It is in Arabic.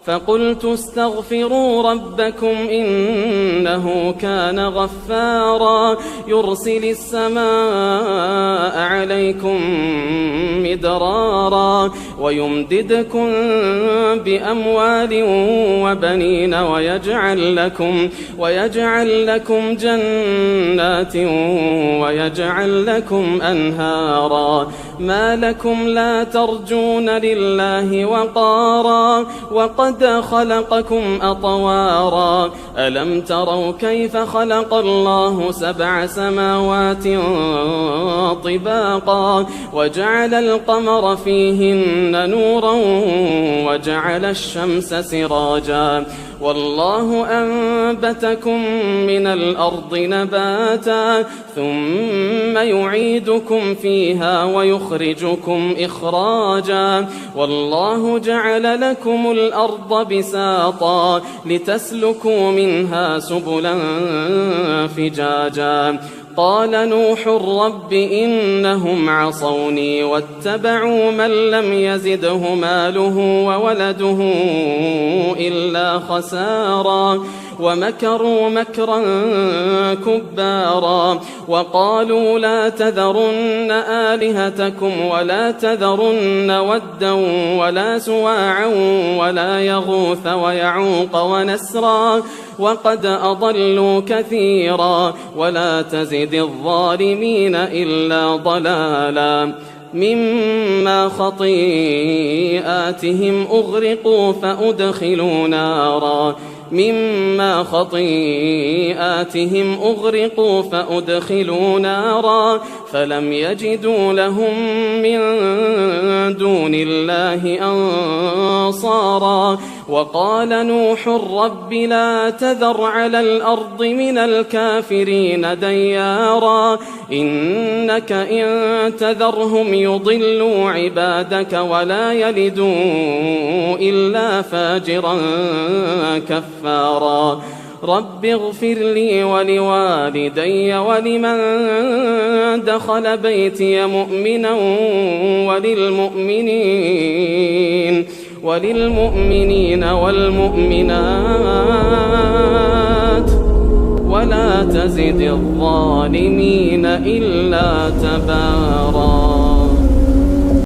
فقلت استغفروا ربكم إنه كان غفارا يرسل السماء عليكم مدرارا ويمددكم بأموال وبنين ويجعل لكم جنات ويجعل لكم أنهارا ما لكم لا ترجون لله وقارا وقد خلقكم أطوارا ألم تروا كيف خلق الله 7 سماوات طباقا وجعل القمر فيهن نورا وجعل الشمس سراجا والله أنبتكم من الأرض نباتا ثم يعيدكم فيها ويخرجكم إخراجا والله جعل لكم الأرض بساطا لتسلكوا منها سبلا فجاجا قال نوح رب إنهم عصوني واتبعوا من لم يزده ماله وولده إلا خسارا ومكروا مكرا كبارا وقالوا لا تذرن آلهتكم ولا تذرن ودا ولا سواعا ولا يغوث ويعوق ونسرا وقد أضلوا كثيرا ولا تزد الظالمين إلا ضلالا مما خطيئاتهم أغرقوا فأدخلوا نارا فلم يجدوا لهم من دون الله أنصارا وقال نوح رب لا تذر على الأرض من الكافرين ديارا إنك إن تذرهم يضلوا عبادك ولا يلدوا إلا فاجرا كفارا رب اغفر لي ولوالدي ولمن دخل بيتي مؤمنا وللمؤمنين والمؤمنات ولا تزد الظالمين إلا تبارا.